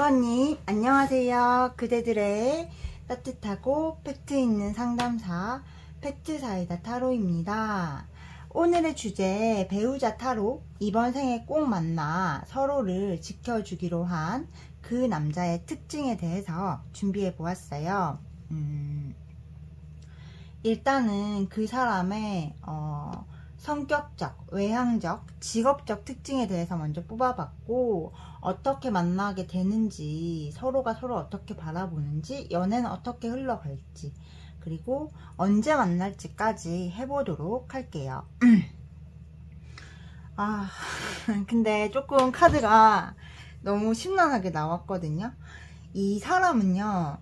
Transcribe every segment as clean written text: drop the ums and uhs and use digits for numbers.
1번님 안녕하세요. 그대들의 따뜻하고 팩트 있는 상담사 팩트사이다 타로입니다. 오늘의 주제 배우자 타로, 이번 생에 꼭 만나 서로를 지켜주기로 한 그 남자의 특징에 대해서 준비해 보았어요. 일단은 그 사람의 성격적, 외향적, 직업적 특징에 대해서 먼저 뽑아봤고, 어떻게 만나게 되는지, 서로가 서로 어떻게 바라보는지, 연애는 어떻게 흘러갈지, 그리고 언제 만날지까지 해보도록 할게요. 근데 조금 카드가 너무 심란하게 나왔거든요. 이 사람은요,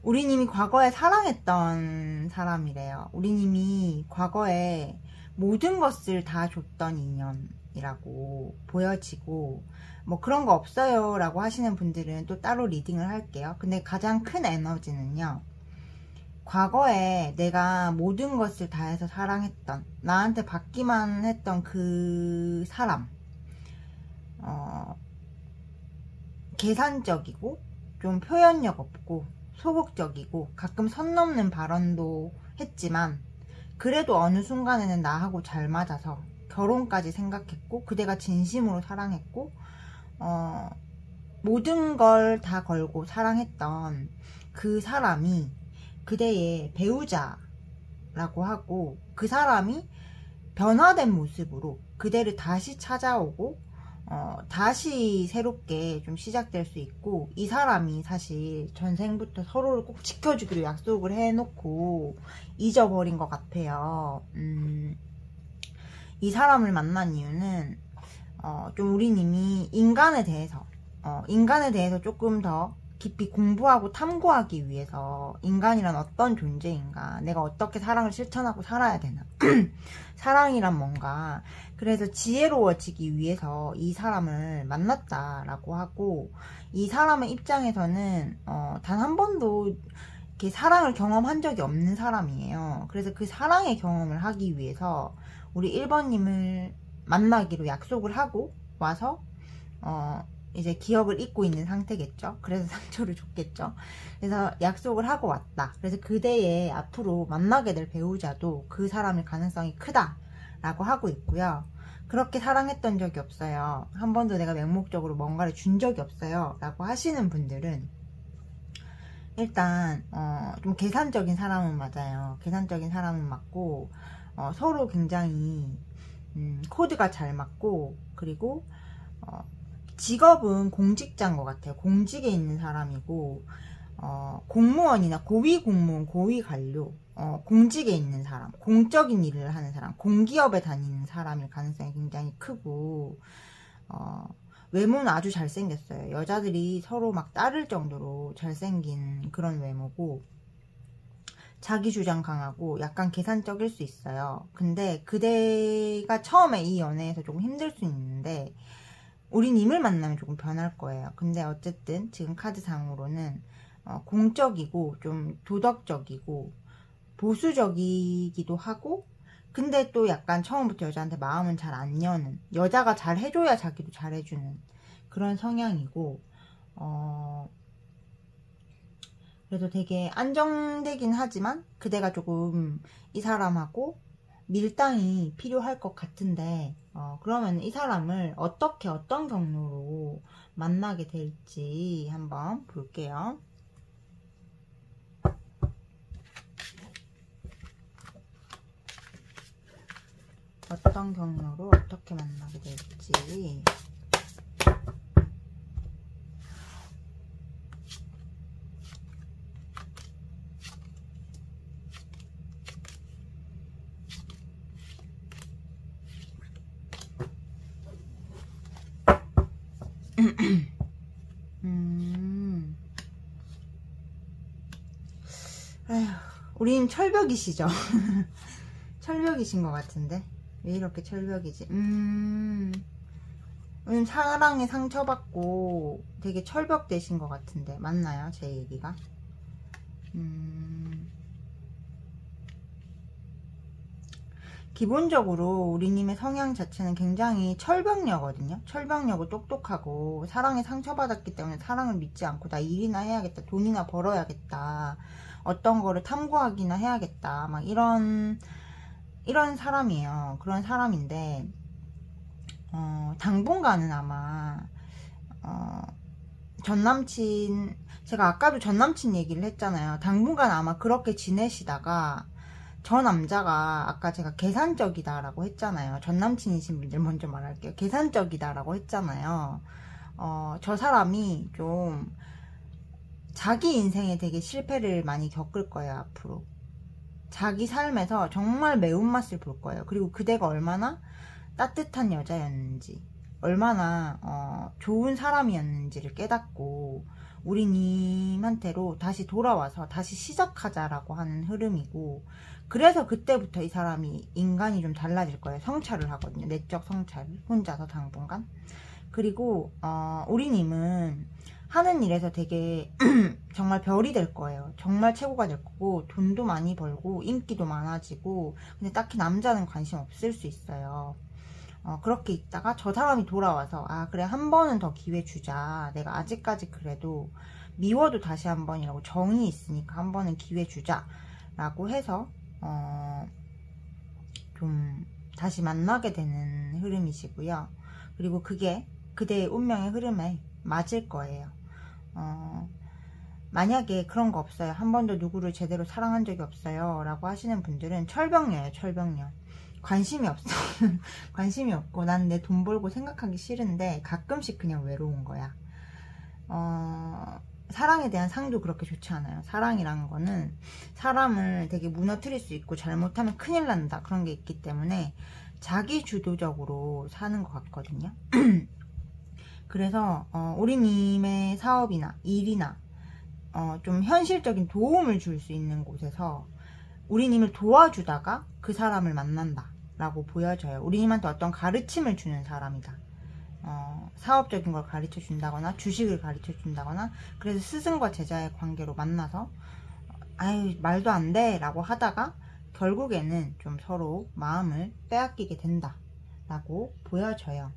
우리님이 과거에 사랑했던 사람이래요. 우리님이 과거에 모든 것을 다 줬던 인연이라고 보여지고, 뭐 그런 거 없어요 라고 하시는 분들은 또 따로 리딩을 할게요. 근데 가장 큰 에너지는요, 과거에 내가 모든 것을 다해서 사랑했던, 나한테 받기만 했던 그 사람, 계산적이고 좀 표현력 없고 소극적이고 가끔 선 넘는 발언도 했지만, 그래도 어느 순간에는 나하고 잘 맞아서 결혼까지 생각했고, 그대가 진심으로 사랑했고, 모든 걸 다 걸고 사랑했던 그 사람이 그대의 배우자라고 하고, 그 사람이 변화된 모습으로 그대를 다시 찾아오고 다시 새롭게 좀 시작될 수 있고, 이 사람이 사실 전생부터 서로를 꼭 지켜주기로 약속을 해놓고 잊어버린 것 같아요. 이 사람을 만난 이유는 좀 우리님이 인간에 대해서 조금 더 깊이 공부하고 탐구하기 위해서, 인간이란 어떤 존재인가, 내가 어떻게 사랑을 실천하고 살아야 되나, 사랑이란 뭔가, 그래서 지혜로워지기 위해서 이 사람을 만났다라고 하고, 이 사람의 입장에서는 단 한 번도 이렇게 사랑을 경험한 적이 없는 사람이에요. 그래서 그 사랑의 경험을 하기 위해서 우리 1번님을 만나기로 약속을 하고 와서 이제 기억을 잊고 있는 상태겠죠. 그래서 상처를 줬겠죠. 그래서 약속을 하고 왔다. 그래서 그대의 앞으로 만나게 될 배우자도 그 사람일 가능성이 크다 라고 하고 있고요. 그렇게 사랑했던 적이 없어요, 한 번도 내가 맹목적으로 뭔가를 준 적이 없어요 라고 하시는 분들은, 일단 좀 계산적인 사람은 맞아요. 계산적인 사람은 맞고, 서로 굉장히 코드가 잘 맞고, 그리고 직업은 공직자인 것 같아요. 공직에 있는 사람이고, 공무원이나 고위 공무원, 고위 관료, 공직에 있는 사람, 공적인 일을 하는 사람, 공기업에 다니는 사람일 가능성이 굉장히 크고, 외모는 아주 잘생겼어요. 여자들이 서로 막 따를 정도로 잘생긴 그런 외모고, 자기 주장 강하고 약간 계산적일 수 있어요. 근데 그대가 처음에 이 연애에서 조금 힘들 수 있는데, 우리님을 만나면 조금 변할 거예요. 근데 어쨌든 지금 카드상으로는 공적이고 좀 도덕적이고 보수적이기도 하고, 근데 또 약간 처음부터 여자한테 마음은 잘 안 여는, 여자가 잘 해줘야 자기도 잘 해주는 그런 성향이고, 그래도 되게 안정되긴 하지만 그대가 조금 이 사람하고 밀당이 필요할 것 같은데, 그러면 이 사람을 어떻게, 어떤 경로로 만나게 될지 한번 볼게요. 어떤 경로로 어떻게 만나게 될지. 우린 철벽이시죠? 철벽이신 것 같은데 왜 이렇게 철벽이지? 사랑에 상처받고 되게 철벽되신 것 같은데 맞나요? 제 얘기가? 기본적으로 우리님의 성향 자체는 굉장히 철벽녀거든요. 철벽녀고 똑똑하고 사랑에 상처받았기 때문에 사랑을 믿지 않고 나 일이나 해야겠다, 돈이나 벌어야겠다, 어떤 거를 탐구하기나 해야겠다, 막 이런 사람이에요. 그런 사람인데 당분간은 아마 전남친, 제가 아까도 전남친 얘기를 했잖아요. 당분간 아마 그렇게 지내시다가 저 남자가, 아까 제가 계산적이다 라고 했잖아요. 전남친이신 분들 먼저 말할게요. 계산적이다 라고 했잖아요. 저 사람이 좀 자기 인생에 되게 실패를 많이 겪을 거예요. 앞으로 자기 삶에서 정말 매운맛을 볼 거예요. 그리고 그대가 얼마나 따뜻한 여자였는지, 얼마나 좋은 사람이었는지를 깨닫고 우리님한테로 다시 돌아와서 다시 시작하자라고 하는 흐름이고, 그래서 그때부터 이 사람이 인간이 좀 달라질 거예요. 성찰을 하거든요. 내적 성찰을 혼자서 당분간. 그리고 우리님은 하는 일에서 되게 정말 별이 될 거예요. 정말 최고가 될 거고, 돈도 많이 벌고 인기도 많아지고, 근데 딱히 남자는 관심 없을 수 있어요. 그렇게 있다가 저 사람이 돌아와서 아 그래, 한 번은 더 기회 주자, 내가 아직까지 그래도 미워도 다시 한 번이라고 정이 있으니까 한 번은 기회 주자 라고 해서 좀 다시 만나게 되는 흐름이시고요. 그리고 그게 그대의 운명의 흐름에 맞을 거예요. 만약에 그런 거 없어요, 한 번도 누구를 제대로 사랑한 적이 없어요 라고 하시는 분들은 철벽녀예요. 철벽녀. 관심이 없어. 관심이 없고 난 내 돈 벌고 생각하기 싫은데 가끔씩 그냥 외로운 거야. 사랑에 대한 상도 그렇게 좋지 않아요. 사랑이라는 거는 사람을 되게 무너뜨릴 수 있고 잘못하면 큰일 난다, 그런 게 있기 때문에 자기 주도적으로 사는 것 같거든요. 그래서 우리님의 사업이나 일이나 좀 현실적인 도움을 줄 수 있는 곳에서 우리님을 도와주다가 그 사람을 만난다 라고 보여져요. 우리님한테 어떤 가르침을 주는 사람이다. 사업적인 걸 가르쳐 준다거나 주식을 가르쳐 준다거나, 그래서 스승과 제자의 관계로 만나서 아유 말도 안 돼 라고 하다가 결국에는 좀 서로 마음을 빼앗기게 된다 라고 보여져요.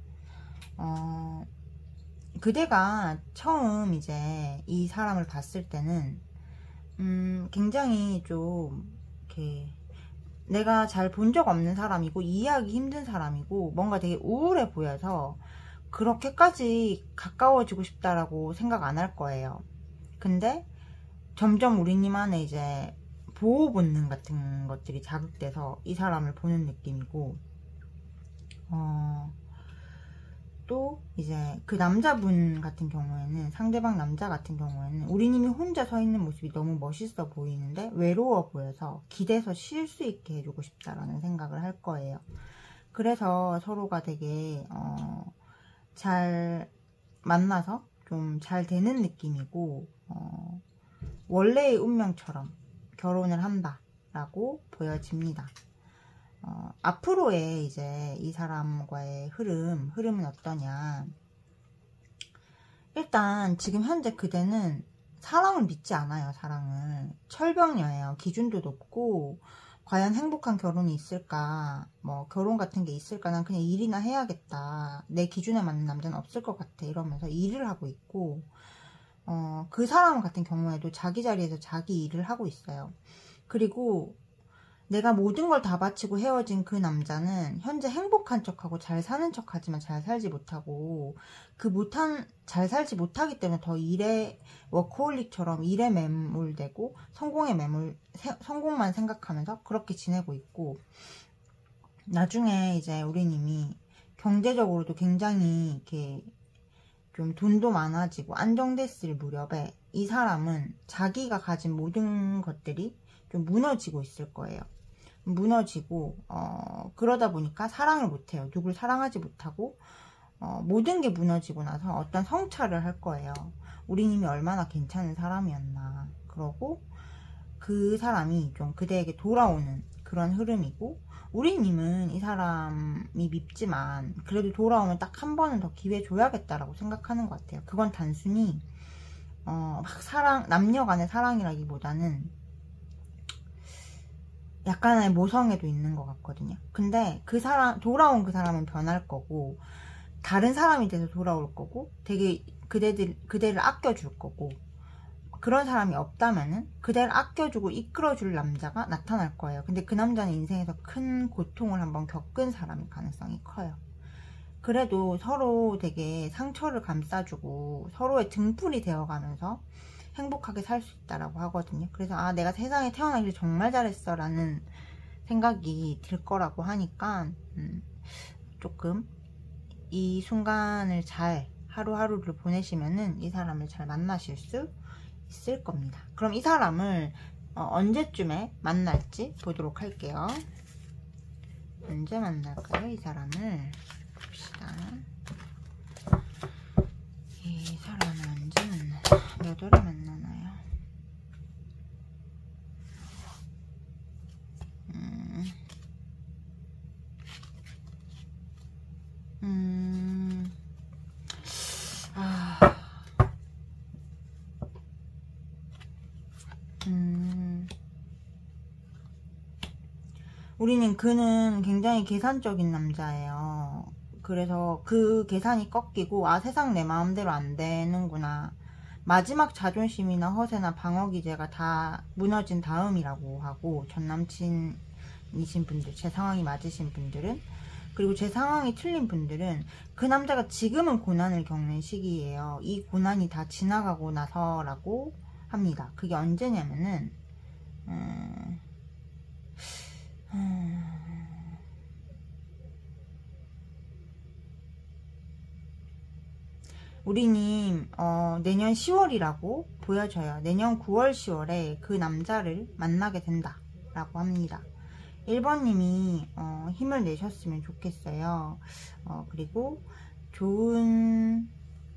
그대가 처음 이제 이 사람을 봤을 때는 굉장히 좀 이렇게 내가 잘 본 적 없는 사람이고 이해하기 힘든 사람이고 뭔가 되게 우울해 보여서 그렇게까지 가까워지고 싶다라고 생각 안 할 거예요. 근데 점점 우리님 안에 이제 보호 본능 같은 것들이 자극돼서 이 사람을 보는 느낌이고, 또 이제 그 남자분 같은 경우에는, 상대방 남자 같은 경우에는 우리님이 혼자 서 있는 모습이 너무 멋있어 보이는데 외로워 보여서 기대서 쉴 수 있게 해주고 싶다라는 생각을 할 거예요. 그래서 서로가 되게 잘 만나서 좀 잘 되는 느낌이고, 원래의 운명처럼 결혼을 한다라고 보여집니다. 앞으로의 이제 이 사람과의 흐름은 어떠냐. 일단 지금 현재 그대는 사랑을 믿지 않아요. 사랑을. 철벽녀예요. 기준도 높고, 과연 행복한 결혼이 있을까, 뭐 결혼 같은 게 있을까, 난 그냥 일이나 해야겠다, 내 기준에 맞는 남자는 없을 것 같아 이러면서 일을 하고 있고, 그 사람 같은 경우에도 자기 자리에서 자기 일을 하고 있어요. 그리고 내가 모든 걸 다 바치고 헤어진 그 남자는 현재 행복한 척하고 잘 사는 척하지만 잘 살지 못하고, 잘 살지 못하기 때문에 더 일에 워커홀릭처럼 일에 매몰되고 성공만 생각하면서 그렇게 지내고 있고, 나중에 이제 우리님이 경제적으로도 굉장히 이렇게 좀 돈도 많아지고 안정됐을 무렵에 이 사람은 자기가 가진 모든 것들이 좀 무너지고 있을 거예요. 무너지고 그러다 보니까 사랑을 못해요. 누굴 사랑하지 못하고 모든 게 무너지고 나서 어떤 성찰을 할 거예요. 우리님이 얼마나 괜찮은 사람이었나. 그러고 그 사람이 좀 그대에게 돌아오는 그런 흐름이고, 우리님은 이 사람이 밉지만 그래도 돌아오면 딱 한 번은 더 기회 줘야겠다라고 생각하는 것 같아요. 그건 단순히 막 남녀 간의 사랑이라기보다는 약간의 모성애도 있는 것 같거든요. 근데 돌아온 그 사람은 변할 거고, 다른 사람이 돼서 돌아올 거고, 되게 그대를 아껴줄 거고, 그런 사람이 없다면은 그대를 아껴주고 이끌어줄 남자가 나타날 거예요. 근데 그 남자는 인생에서 큰 고통을 한번 겪은 사람일 가능성이 커요. 그래도 서로 되게 상처를 감싸주고 서로의 등불이 되어가면서 행복하게 살 수 있다라고 하거든요. 그래서 아, 내가 세상에 태어나길 정말 잘했어 라는 생각이 들 거라고 하니까 조금 이 순간을 잘 하루하루를 보내시면은 이 사람을 잘 만나실 수 있을 겁니다. 그럼 이 사람을 언제쯤에 만날지 보도록 할게요. 언제 만날까요? 이 사람을 봅시다. 이 사람을 언제 만나요? 몇 월에 만나나요? 그는 굉장히 계산적인 남자예요. 그래서 그 계산이 꺾이고 아, 세상 내 마음대로 안 되는구나. 마지막 자존심이나 허세나 방어 기제가 다 무너진 다음이라고 하고, 전 남친이신 분들, 제 상황이 맞으신 분들은, 그리고 제 상황이 틀린 분들은 그 남자가 지금은 고난을 겪는 시기예요. 이 고난이 다 지나가고 나서라고 합니다. 그게 언제냐면은 우리님 내년 10월이라고 보여져요. 내년 9월 10월에 그 남자를 만나게 된다 라고 합니다. 1번님이 힘을 내셨으면 좋겠어요. 그리고 좋은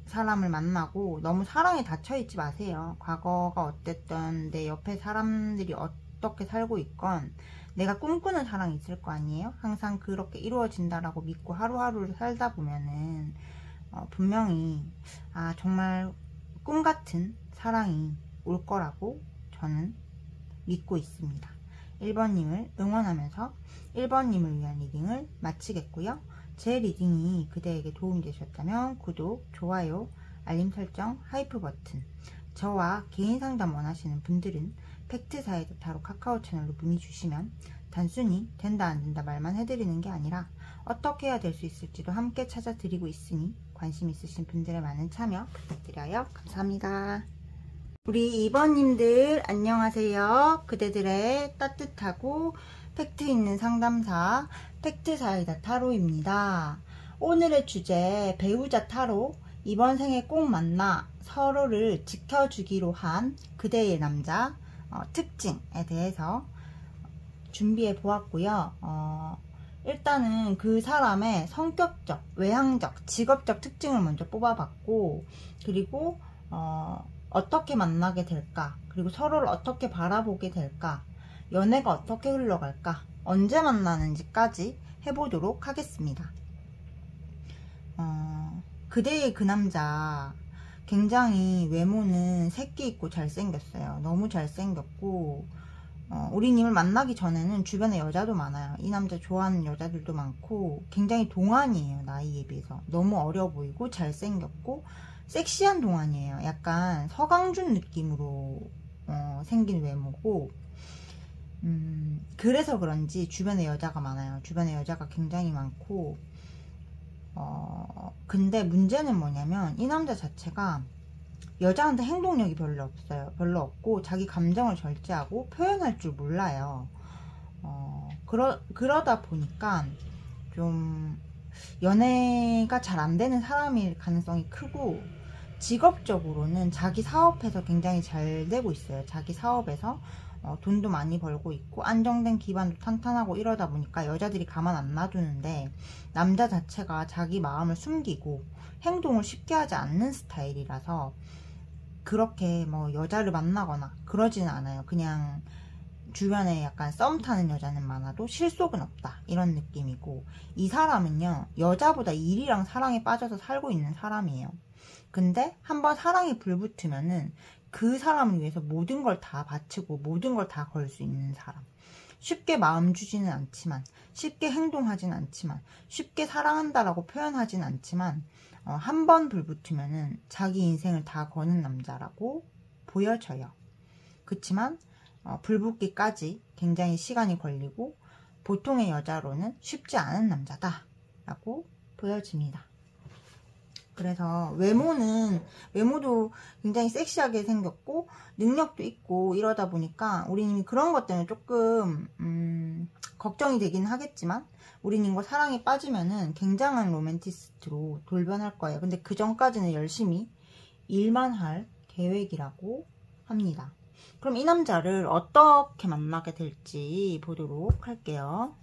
사람을 만나고 너무 사랑에 닫혀있지 마세요. 과거가 어땠든 내 옆에 사람들이 어떻게 살고 있건 내가 꿈꾸는 사랑이 있을 거 아니에요. 항상 그렇게 이루어진다라고 믿고 하루하루를 살다 보면은 분명히 아, 정말 꿈같은 사랑이 올 거라고 저는 믿고 있습니다. 1번님을 응원하면서 1번님을 위한 리딩을 마치겠고요. 제 리딩이 그대에게 도움이 되셨다면 구독, 좋아요, 알림 설정, 하이프 버튼, 저와 개인 상담 원하시는 분들은 팩트사이드 타로 카카오 채널로 문의 주시면 단순히 된다 안 된다 말만 해드리는 게 아니라 어떻게 해야 될 수 있을지도 함께 찾아드리고 있으니 관심 있으신 분들의 많은 참여 부탁드려요. 감사합니다. 우리 2번님들 안녕하세요. 그대들의 따뜻하고 팩트 있는 상담사 팩트사이다 타로입니다. 오늘의 주제 배우자 타로, 이번 생에 꼭 만나 서로를 지켜주기로 한 그대의 남자 특징에 대해서 준비해 보았고요. 일단은 그 사람의 성격적, 외향적, 직업적 특징을 먼저 뽑아봤고, 그리고 어떻게 만나게 될까, 그리고 서로를 어떻게 바라보게 될까, 연애가 어떻게 흘러갈까, 언제 만나는지까지 해보도록 하겠습니다. 그대의 그 남자 굉장히 외모는 새끼 있고 잘생겼어요. 너무 잘생겼고 우리님을 만나기 전에는 주변에 여자도 많아요. 이 남자 좋아하는 여자들도 많고 굉장히 동안이에요. 나이에 비해서 너무 어려 보이고 잘생겼고 섹시한 동안이에요. 약간 서강준 느낌으로 생긴 외모고 그래서 그런지 주변에 여자가 많아요. 주변에 여자가 굉장히 많고 근데 문제는 뭐냐면 이 남자 자체가 여자한테 행동력이 별로 없어요. 별로 없고 자기 감정을 절제하고 표현할 줄 몰라요. 그러다 보니까 좀 연애가 잘 안 되는 사람일 가능성이 크고, 직업적으로는 자기 사업에서 굉장히 잘 되고 있어요. 자기 사업에서 돈도 많이 벌고 있고 안정된 기반도 탄탄하고 이러다 보니까 여자들이 가만 안 놔두는데, 남자 자체가 자기 마음을 숨기고 행동을 쉽게 하지 않는 스타일이라서 그렇게 뭐 여자를 만나거나 그러지는 않아요. 그냥 주변에 약간 썸 타는 여자는 많아도 실속은 없다 이런 느낌이고, 이 사람은요 여자보다 일이랑 사랑에 빠져서 살고 있는 사람이에요. 근데 한번 사랑이 불붙으면은 그 사람을 위해서 모든 걸 다 바치고 모든 걸 다 걸 수 있는 사람. 쉽게 마음 주지는 않지만, 쉽게 행동하진 않지만, 쉽게 사랑한다라고 표현하진 않지만, 한 번 불붙으면은 자기 인생을 다 거는 남자라고 보여져요. 그치만 불붙기까지 굉장히 시간이 걸리고 보통의 여자로는 쉽지 않은 남자다 라고 보여집니다. 그래서 외모도 굉장히 섹시하게 생겼고 능력도 있고 이러다 보니까 우리님이 그런 것 때문에 조금 걱정이 되긴 하겠지만 우리님과 사랑에 빠지면은 굉장한 로맨티스트로 돌변할 거예요. 근데 그 전까지는 열심히 일만 할 계획이라고 합니다. 그럼 이 남자를 어떻게 만나게 될지 보도록 할게요.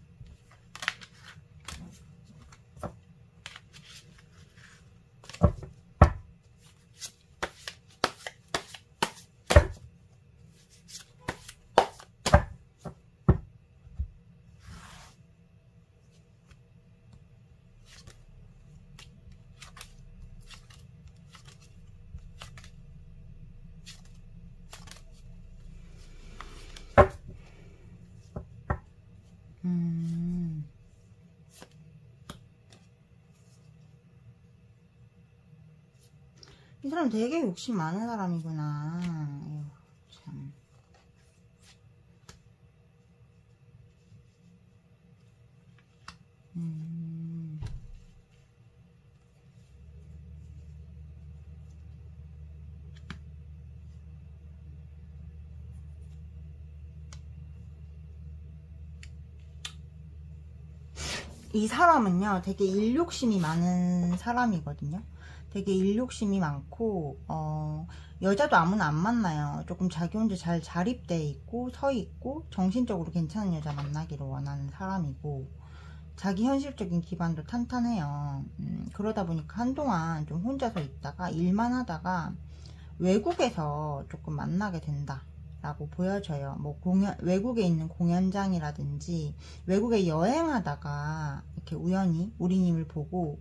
이 사람 되게 욕심 많은 사람이구나. 에휴, 참. 이 사람은요, 되게 일욕심이 많은 사람이거든요. 되게 일욕심이 많고, 여자도 아무나 안 만나요. 조금 자기 혼자 잘 자립돼 있고, 서 있고, 정신적으로 괜찮은 여자 만나기를 원하는 사람이고, 자기 현실적인 기반도 탄탄해요. 그러다 보니까 한동안 좀 혼자서 있다가, 일만 하다가, 외국에서 조금 만나게 된다. 라고 보여져요. 뭐 외국에 있는 공연장이라든지 외국에 여행하다가 이렇게 우연히 우리님을 보고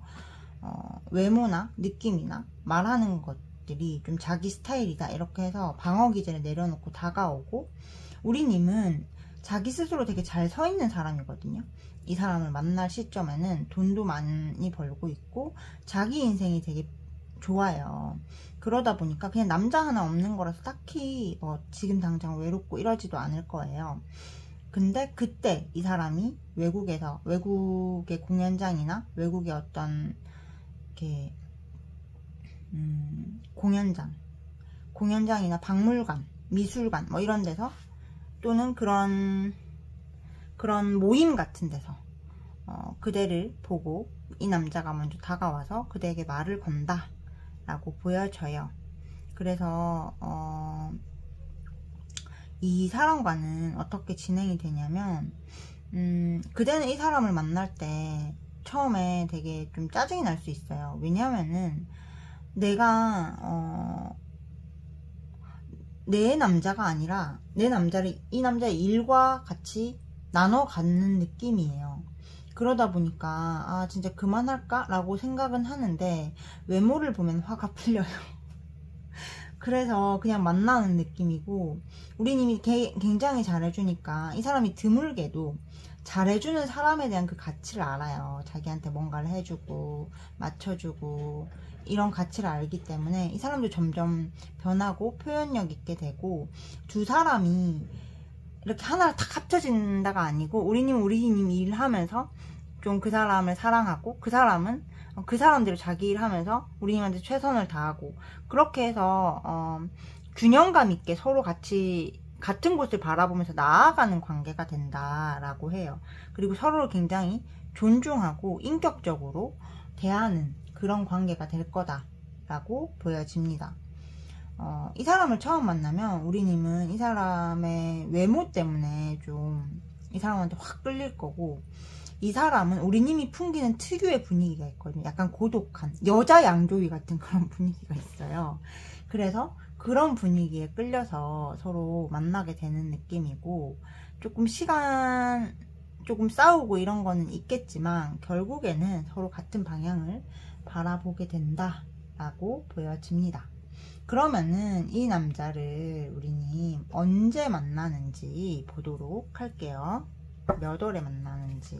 외모나 느낌이나 말하는 것들이 좀 자기 스타일이다 이렇게 해서 방어 기제를 내려놓고 다가오고, 우리님은 자기 스스로 되게 잘 서 있는 사람이거든요. 이 사람을 만날 시점에는 돈도 많이 벌고 있고 자기 인생이 되게 좋아요. 그러다 보니까 그냥 남자 하나 없는 거라서 딱히 지금 당장 외롭고 이러지도 않을 거예요. 근데 그때 이 사람이 외국의 공연장이나 외국의 어떤 이렇게 공연장이나 박물관, 미술관 뭐 이런 데서, 또는 그런 모임 같은 데서 그대를 보고 이 남자가 먼저 다가와서 그대에게 말을 건다 라고 보여져요. 그래서 이 사람과는 어떻게 진행이 되냐면, 그대는 이 사람을 만날 때 처음에 되게 좀 짜증이 날 수 있어요. 왜냐면은 내가 내 남자가 아니라 내 남자를 이 남자의 일과 같이 나눠 갖는 느낌이에요. 그러다 보니까 진짜 그만할까? 라고 생각은 하는데 외모를 보면 화가 풀려요. 그래서 그냥 만나는 느낌이고, 우리님이 굉장히 잘해주니까 이 사람이 드물게도 잘해주는 사람에 대한 그 가치를 알아요. 자기한테 뭔가를 해주고 맞춰주고 이런 가치를 알기 때문에 이 사람도 점점 변하고 표현력 있게 되고, 두 사람이 이렇게 하나로 탁 합쳐진다가 아니고 우리님 일하면서 좀 그 사람을 사랑하고, 그 사람은 그 사람대로 자기 일하면서 우리님한테 최선을 다하고, 그렇게 해서 균형감 있게 서로 같은 곳을 바라보면서 나아가는 관계가 된다라고 해요. 그리고 서로를 굉장히 존중하고 인격적으로 대하는 그런 관계가 될 거다라고 보여집니다. 이 사람을 처음 만나면 우리님은 이 사람의 외모 때문에 좀 이 사람한테 확 끌릴 거고, 이 사람은 우리님이 풍기는 특유의 분위기가 있거든요. 약간 고독한 여자 양조위 같은 그런 분위기가 있어요. 그래서 그런 분위기에 끌려서 서로 만나게 되는 느낌이고, 조금 싸우고 이런 거는 있겠지만 결국에는 서로 같은 방향을 바라보게 된다라고 보여집니다. 그러면은 이 남자를 우리님 언제 만나는지 보도록 할게요. 몇 월에 만나는지.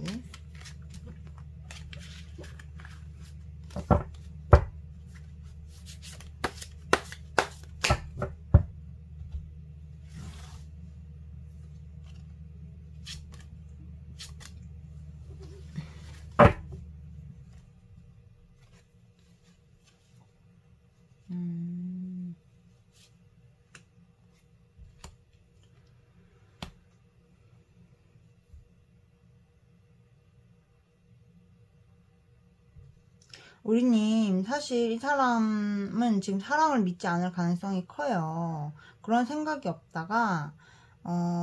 우리님 사실 이 사람은 지금 사랑을 믿지 않을 가능성이 커요. 그런 생각이 없다가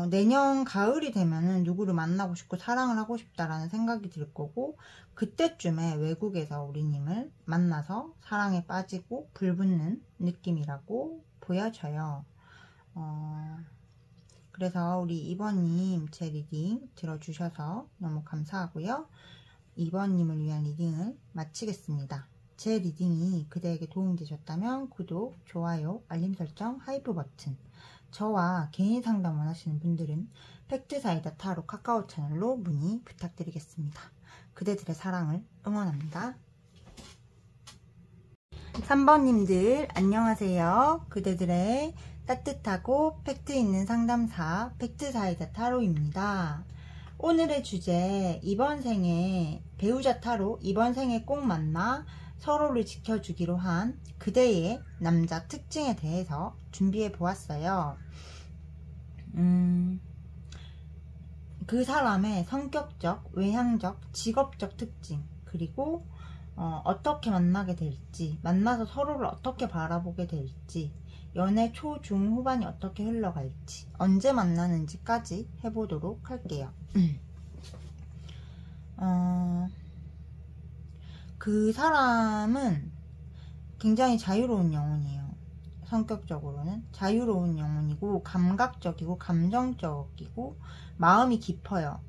내년 가을이 되면은 누구를 만나고 싶고 사랑을 하고 싶다라는 생각이 들 거고, 그때쯤에 외국에서 우리님을 만나서 사랑에 빠지고 불붙는 느낌이라고 보여져요. 그래서 우리 2번님 제 리딩 들어주셔서 너무 감사하고요. 2번님을 위한 리딩을 마치겠습니다. 제 리딩이 그대에게 도움이 되셨다면 구독, 좋아요, 알림 설정, 하이프 버튼, 저와 개인 상담 원하시는 분들은 팩트사이다 타로 카카오 채널로 문의 부탁드리겠습니다. 그대들의 사랑을 응원합니다. 3번님들 안녕하세요. 그대들의 따뜻하고 팩트 있는 상담사 팩트사이다 타로입니다. 오늘의 주제, 이번 생에 배우자 타로, 이번 생에 꼭 만나 서로를 지켜주기로 한 그대의 남자 특징에 대해서 준비해 보았어요. 그 사람의 성격적, 외향적, 직업적 특징, 그리고 어떻게 만나게 될지, 만나서 서로를 어떻게 바라보게 될지, 연애 초, 중, 후반이 어떻게 흘러갈지, 언제 만나는지까지 해보도록 할게요. 그 사람은 굉장히 자유로운 영혼이에요. 성격적으로는 자유로운 영혼이고, 감각적이고, 감정적이고, 마음이 깊어요.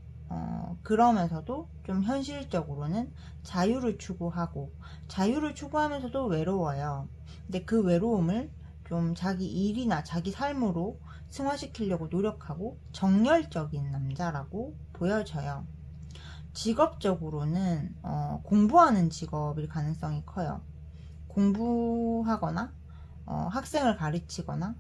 그러면서도 좀 현실적으로는 자유를 추구하고, 자유를 추구하면서도 외로워요. 근데 그 외로움을 좀 자기 일이나 자기 삶으로 승화시키려고 노력하고 정열적인 남자라고 보여져요. 직업적으로는 공부하는 직업일 가능성이 커요. 공부하거나 학생을 가르치거나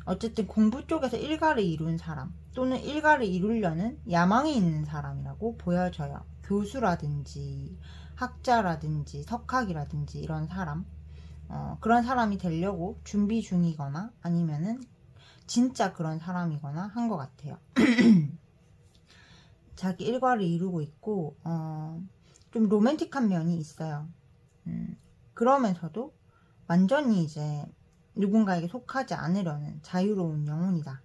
어쨌든 공부 쪽에서 일가를 이룬 사람, 또는 일가를 이루려는 야망이 있는 사람이라고 보여져요. 교수라든지 학자라든지 석학이라든지 이런 사람, 그런 사람이 되려고 준비 중이거나 아니면은 진짜 그런 사람이거나 한 것 같아요. 자기 일과를 이루고 있고 좀 로맨틱한 면이 있어요. 그러면서도 완전히 이제 누군가에게 속하지 않으려는 자유로운 영혼이다.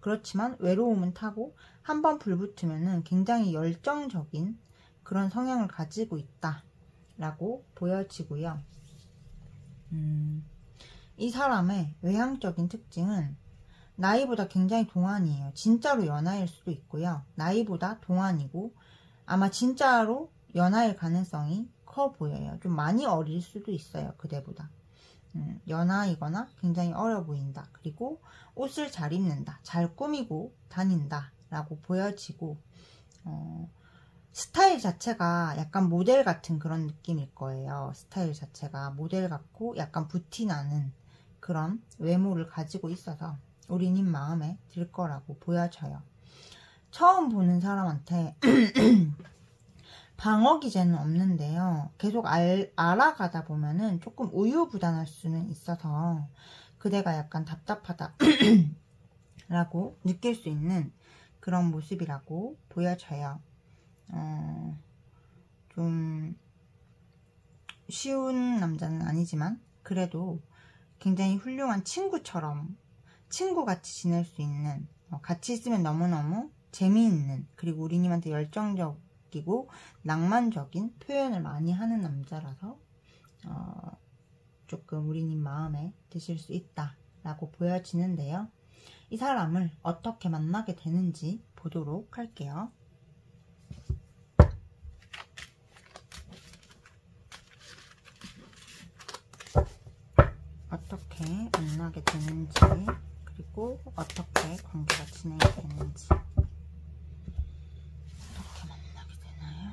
그렇지만 외로움은 타고 한번 불붙으면은 굉장히 열정적인 그런 성향을 가지고 있다 라고 보여지고요. 이 사람의 외향적인 특징은 나이보다 굉장히 동안이에요. 진짜로 연하일 수도 있고요. 나이보다 동안이고 아마 진짜로 연하일 가능성이 커 보여요. 좀 많이 어릴 수도 있어요. 그대보다. 연하이거나 굉장히 어려 보인다. 그리고 옷을 잘 입는다. 잘 꾸미고 다닌다 라고 보여지고, 스타일 자체가 약간 모델 같은 그런 느낌일 거예요. 스타일 자체가 모델 같고 약간 부티나는 그런 외모를 가지고 있어서 우리님 마음에 들 거라고 보여져요. 처음 보는 사람한테 방어 기제는 없는데요. 계속 알아가다 보면은 조금 우유부단할 수는 있어서 그대가 약간 답답하다 라고 느낄 수 있는 그런 모습이라고 보여져요. 좀 쉬운 남자는 아니지만 그래도 굉장히 훌륭한 친구처럼 친구같이 지낼 수 있는, 같이 있으면 너무너무 재미있는, 그리고 우리님한테 열정적이고 낭만적인 표현을 많이 하는 남자라서 조금 우리님 마음에 드실 수 있다 라고 보여지는데요. 이 사람을 어떻게 만나게 되는지 보도록 할게요. 어떻게 만나게 되는지, 그리고 어떻게 관계가 진행이 되는지. 어떻게 만나게 되나요?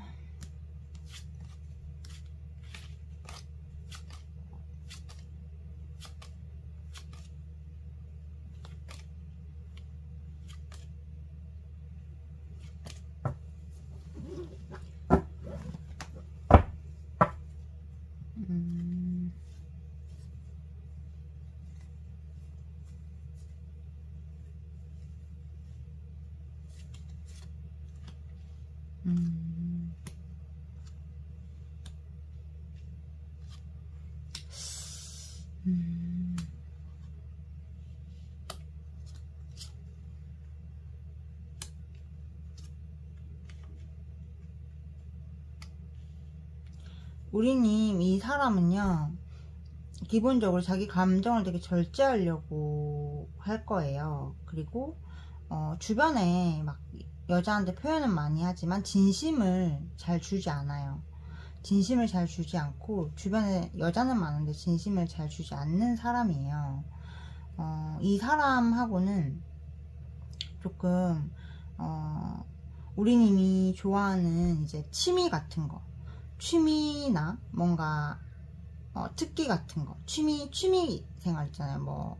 우리님, 이 사람은요, 기본적으로 자기 감정을 되게 절제하려고 할 거예요. 그리고 주변에 막 여자한테 표현은 많이 하지만 진심을 잘 주지 않아요. 진심을 잘 주지 않고, 주변에 여자는 많은데 진심을 잘 주지 않는 사람이에요. 이 사람하고는 조금 우리님이 좋아하는 이제 취미 같은 거, 취미나 뭔가 특기 같은 거, 취미 생활 있잖아요.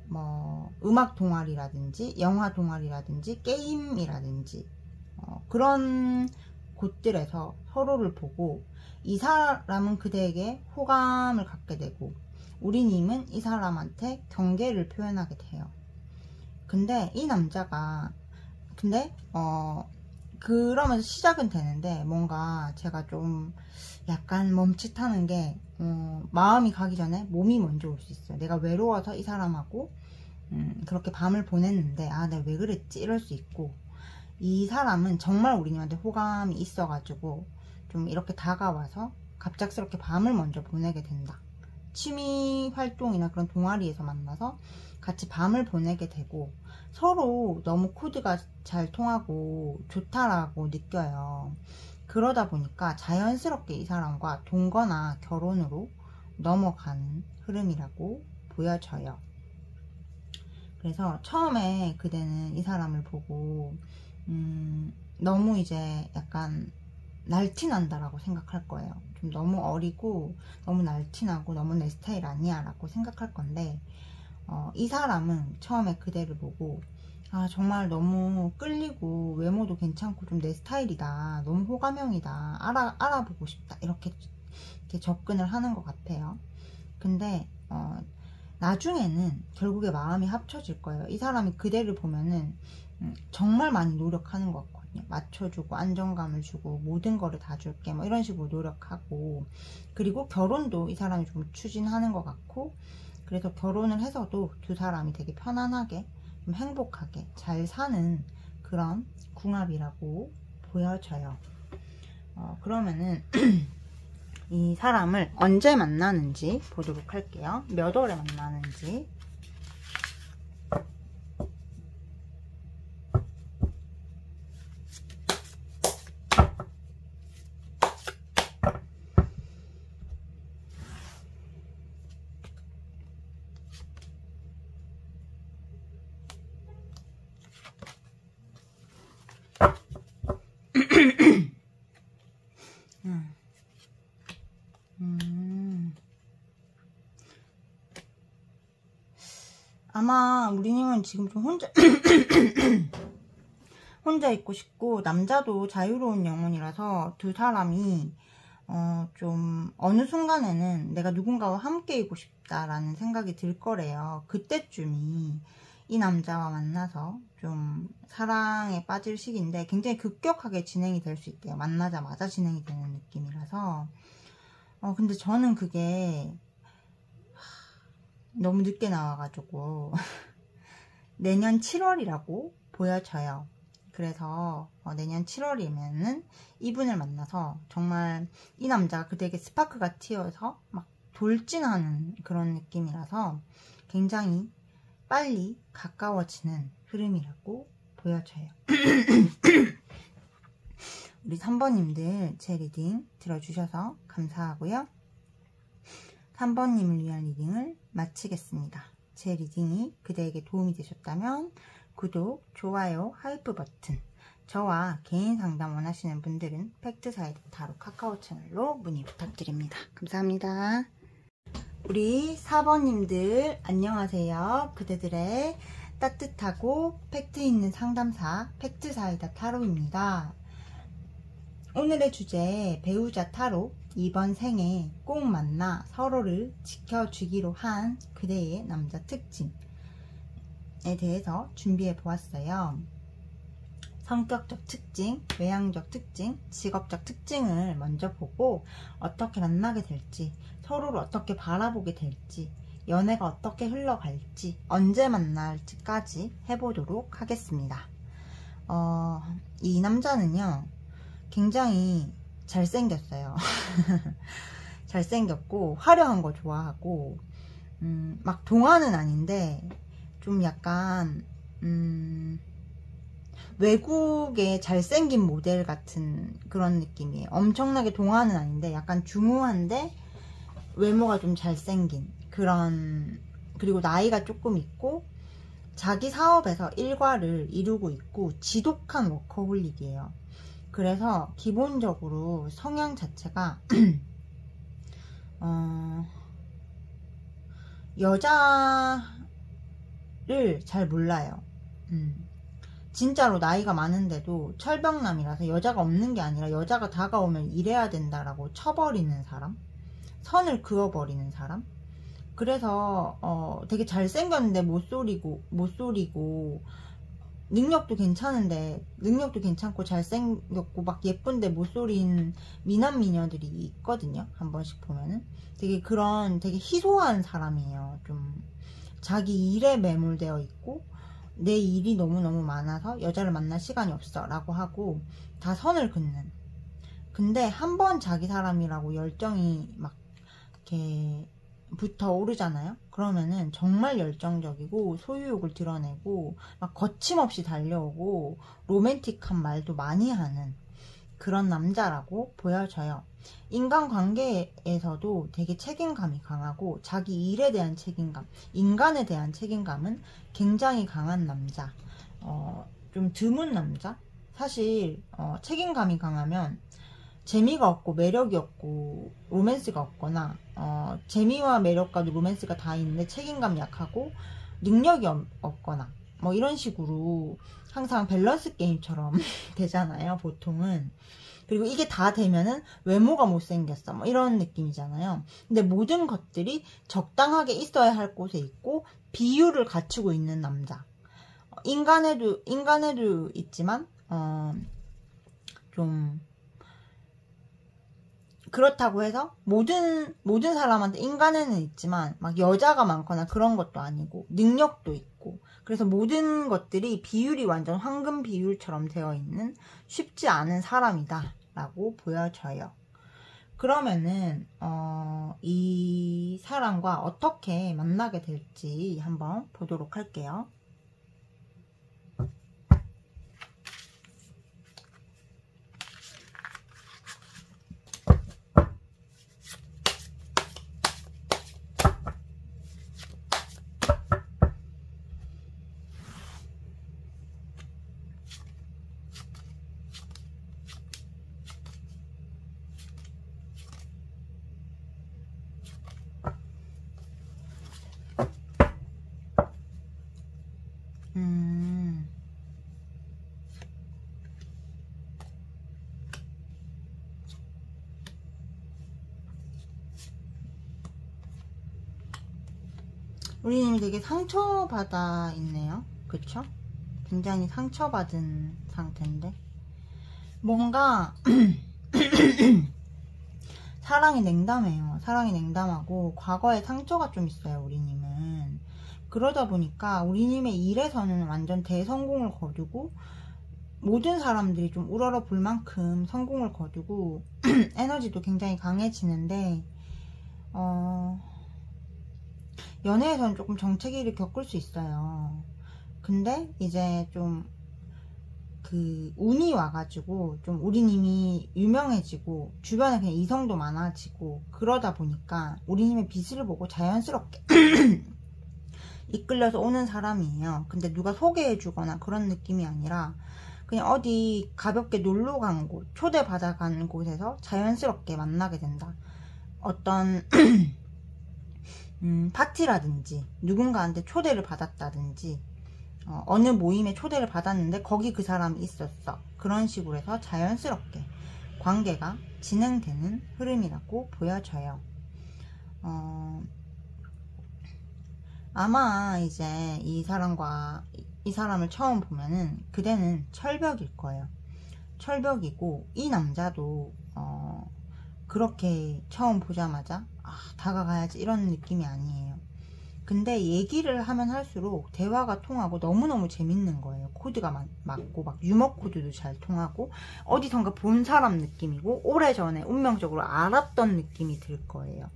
뭐 음악 동아리라든지 영화 동아리라든지 게임이라든지 그런 곳들에서 서로를 보고, 이 사람은 그대에게 호감을 갖게 되고, 우리님은 이 사람한테 경계를 표현하게 돼요. 근데 이 남자가 그러면서 시작은 되는데, 뭔가 제가 좀 약간 멈칫하는 게, 마음이 가기 전에 몸이 먼저 올 수 있어요. 내가 외로워서 이 사람하고 그렇게 밤을 보냈는데, 아, 내가 왜 그랬지? 이럴 수 있고, 이 사람은 정말 우리님한테 호감이 있어가지고 좀 이렇게 다가와서 갑작스럽게 밤을 먼저 보내게 된다. 취미 활동이나 그런 동아리에서 만나서 같이 밤을 보내게 되고, 서로 너무 코드가 잘 통하고 좋다라고 느껴요. 그러다 보니까 자연스럽게 이 사람과 동거나 결혼으로 넘어가는 흐름이라고 보여져요. 그래서 처음에 그대는 이 사람을 보고 너무 이제 약간 날티난다라고 생각할 거예요. 좀 너무 어리고 너무 날티나고 너무 내 스타일 아니야 라고 생각할 건데, 이 사람은 처음에 그대를 보고, 아, 정말 너무 끌리고 외모도 괜찮고 좀 내 스타일이다, 너무 호감형이다, 알아보고 싶다, 이렇게 접근을 하는 것 같아요. 근데 나중에는 결국에 마음이 합쳐질 거예요. 이 사람이 그대를 보면은 정말 많이 노력하는 것 같거든요. 맞춰주고 안정감을 주고 모든 거를 다 줄게 뭐 이런 식으로 노력하고, 그리고 결혼도 이 사람이 좀 추진하는 것 같고, 그래서 결혼을 해서도 두 사람이 되게 편안하게 좀 행복하게 잘 사는 그런 궁합이라고 보여져요. 그러면은 이 사람을 언제 만나는지 보도록 할게요. 몇 월에 만나는지. 아마 우리님은 지금 좀 혼자 있고 싶고, 남자도 자유로운 영혼이라서 두 사람이 좀 어느 순간에는 내가 누군가와 함께이고 싶다라는 생각이 들 거래요. 그때쯤이 이 남자와 만나서 좀 사랑에 빠질 시기인데, 굉장히 급격하게 진행이 될 수 있대요. 만나자마자 진행이 되는 느낌이라서. 근데 저는 그게 너무 늦게 나와가지고 내년 7월이라고 보여져요. 그래서 내년 7월이면은 이분을 만나서 정말 이 남자가 그대에게 스파크가 튀어서 막 돌진하는 그런 느낌이라서 굉장히 빨리 가까워지는 흐름이라고 보여져요. 우리 3번님들 제 리딩 들어주셔서 감사하고요. 3번님을 위한 리딩을 마치겠습니다. 제 리딩이 그대에게 도움이 되셨다면 구독, 좋아요, 하이프 버튼, 저와 개인 상담 원하시는 분들은 팩트사이드 타로 카카오 채널로 문의 부탁드립니다. 감사합니다. 우리 4번님들 안녕하세요. 그대들의 따뜻하고 팩트 있는 상담사 팩트사이다 타로입니다. 오늘의 주제 배우자 타로 이번 생에 꼭 만나 서로를 지켜주기로 한 그대의 남자 특징에 대해서 준비해 보았어요. 성격적 특징, 외향적 특징, 직업적 특징을 먼저 보고 어떻게 만나게 될지, 서로를 어떻게 바라보게 될지, 연애가 어떻게 흘러갈지, 언제 만날지까지 해보도록 하겠습니다. 이 남자는요 굉장히 잘생겼어요. 잘생겼고 화려한 거 좋아하고 막 동안은 아닌데 좀 약간 외국의 잘생긴 모델 같은 그런 느낌이에요. 엄청나게 동안은 아닌데 약간 중후한데 외모가 좀 잘생긴 그런, 그리고 나이가 조금 있고 자기 사업에서 일과를 이루고 있고 지독한 워커홀릭이에요. 그래서 기본적으로 성향 자체가 여자를 잘 몰라요. 진짜로 나이가 많은데도 철벽남이라서 여자가 없는 게 아니라 여자가 다가오면 이래야 된다라고 쳐버리는 사람, 선을 그어버리는 사람. 그래서 되게 잘생겼는데 못소리고 능력도 괜찮고 잘생겼고 막 예쁜데 못소린 미남미녀들이 있거든요. 한 번씩 보면은 되게 희소한 사람이에요. 좀 자기 일에 매몰되어 있고 내 일이 너무너무 많아서 여자를 만날 시간이 없어 라고 하고 다 선을 긋는. 근데 한 번 자기 사람이라고 열정이 막 이렇게 붙어오르잖아요. 그러면은 정말 열정적이고 소유욕을 드러내고 막 거침없이 달려오고 로맨틱한 말도 많이 하는 그런 남자라고 보여져요. 인간관계에서도 되게 책임감이 강하고 자기 일에 대한 책임감, 인간에 대한 책임감은 굉장히 강한 남자. 좀 드문 남자? 사실 책임감이 강하면 재미가 없고 매력이 없고 로맨스가 없거나 재미와 매력과 로맨스가 다 있는데 책임감이 약하고 능력이 없거나 뭐 이런 식으로 항상 밸런스 게임처럼 되잖아요, 보통은. 그리고 이게 다 되면은 외모가 못생겼어 뭐 이런 느낌이잖아요. 근데 모든 것들이 적당하게 있어야 할 곳에 있고 비율을 갖추고 있는 남자. 인간에도 있지만 좀 그렇다고 해서 모든 사람한테 인간에는 있지만 막 여자가 많거나 그런 것도 아니고 능력도 있고, 그래서 모든 것들이 비율이 완전 황금 비율처럼 되어 있는 쉽지 않은 사람이다 라고 보여져요. 그러면은 이 사람과 어떻게 만나게 될지 한번 보도록 할게요. 우리님이 되게 상처받아 있네요. 그쵸? 굉장히 상처받은 상태인데 뭔가 사랑이 냉담해요. 사랑이 냉담하고 과거에 상처가 좀 있어요, 우리님은. 그러다 보니까 우리님의 일에서는 완전 대성공을 거두고 모든 사람들이 좀 우러러 볼 만큼 성공을 거두고 에너지도 굉장히 강해지는데 연애에서는 조금 정체기를 겪을 수 있어요. 근데 이제 좀 그 운이 와가지고 좀 우리님이 유명해지고 주변에 그냥 이성도 많아지고 그러다 보니까 우리님의 빛을 보고 자연스럽게 이끌려서 오는 사람이에요. 근데 누가 소개해주거나 그런 느낌이 아니라 그냥 어디 가볍게 놀러 간 곳, 초대받아 간 곳에서 자연스럽게 만나게 된다. 어떤 파티라든지 누군가한테 초대를 받았다든지 어느 모임에 초대를 받았는데 거기 그 사람이 있었어. 그런 식으로 해서 자연스럽게 관계가 진행되는 흐름이라고 보여져요. 아마 이제 이 사람을 처음 보면은 그대는 철벽일 거예요. 철벽이고 이 남자도 그렇게 처음 보자마자 다가가야지 이런 느낌이 아니에요. 근데 얘기를 하면 할수록 대화가 통하고 너무너무 재밌는 거예요. 코드가 맞고 막 유머 코드도 잘 통하고 어디선가 본 사람 느낌이고 오래전에 운명적으로 알았던 느낌이 들 거예요.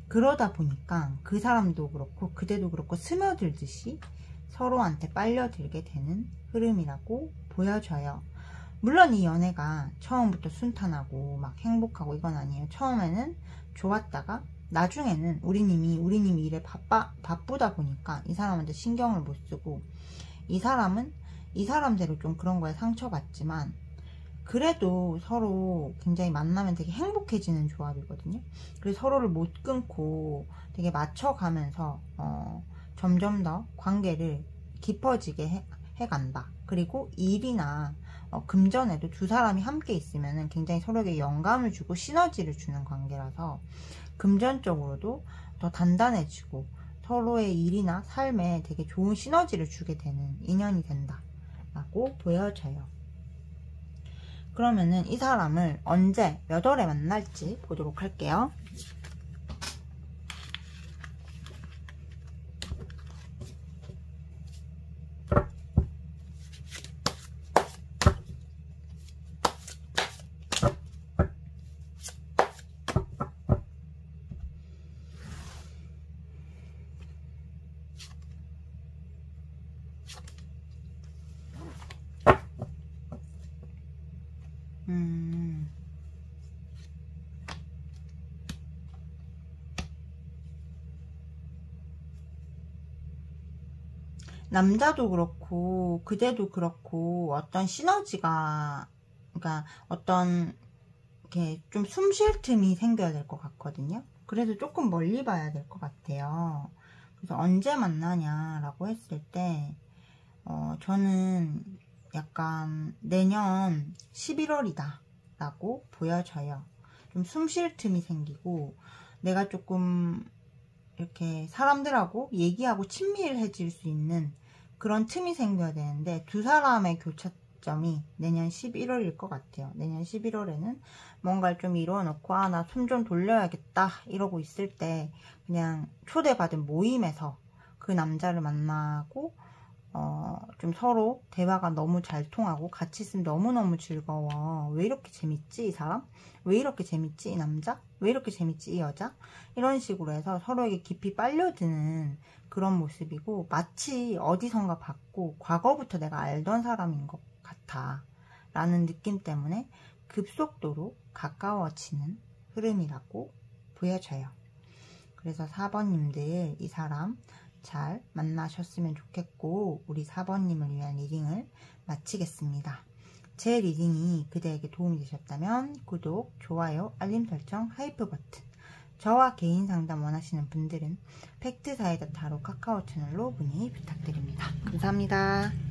그러다 보니까 그 사람도 그렇고 그대도 그렇고 스며들듯이 서로한테 빨려들게 되는 흐름이라고 보여져요. 물론 이 연애가 처음부터 순탄하고 막 행복하고 이건 아니에요. 처음에는 좋았다가 나중에는 우리님이 일에 바쁘다 보니까 이 사람한테 신경을 못 쓰고 이 사람은 이 사람대로 좀 그런 거에 상처받지만 그래도 서로 굉장히 만나면 되게 행복해지는 조합이거든요. 그래서 서로를 못 끊고 되게 맞춰가면서 점점 더 관계를 깊어지게 해간다. 그리고 일이나 금전에도 두 사람이 함께 있으면 굉장히 서로에게 영감을 주고 시너지를 주는 관계라서 금전적으로도 더 단단해지고 서로의 일이나 삶에 되게 좋은 시너지를 주게 되는 인연이 된다 라고 보여져요. 그러면은 이 사람을 언제 몇 월에 만날지 보도록 할게요. 남자도 그렇고 그대도 그렇고 어떤 시너지가 그러니까 어떤 이렇게 좀 숨 쉴 틈이 생겨야 될 것 같거든요. 그래서 조금 멀리 봐야 될 것 같아요. 그래서 언제 만나냐라고 했을 때 저는 약간 내년 11월이다 라고 보여져요. 좀 숨 쉴 틈이 생기고 내가 조금 이렇게 사람들하고 얘기하고 친밀해질 수 있는 그런 틈이 생겨야 되는데 두 사람의 교차점이 내년 11월일 것 같아요. 내년 11월에는 뭔가를 좀 이루어놓고 나 숨 좀 돌려야겠다 이러고 있을 때 그냥 초대받은 모임에서 그 남자를 만나고 좀 서로 대화가 너무 잘 통하고 같이 있으면 너무너무 즐거워. 왜 이렇게 재밌지 이 사람? 왜 이렇게 재밌지 이 남자? 왜 이렇게 재밌지 이 여자? 이런 식으로 해서 서로에게 깊이 빨려드는 그런 모습이고 마치 어디선가 봤고 과거부터 내가 알던 사람인 것 같아 라는 느낌 때문에 급속도로 가까워지는 흐름이라고 보여져요. 그래서 4번님들 이 사람 잘 만나셨으면 좋겠고 우리 4번님을 위한 리딩을 마치겠습니다. 제 리딩이 그대에게 도움이 되셨다면 구독, 좋아요, 알림 설정, 하이프 버튼 저와 개인 상담 원하시는 분들은 팩트사이다 타로 카카오 채널로 문의 부탁드립니다. 감사합니다.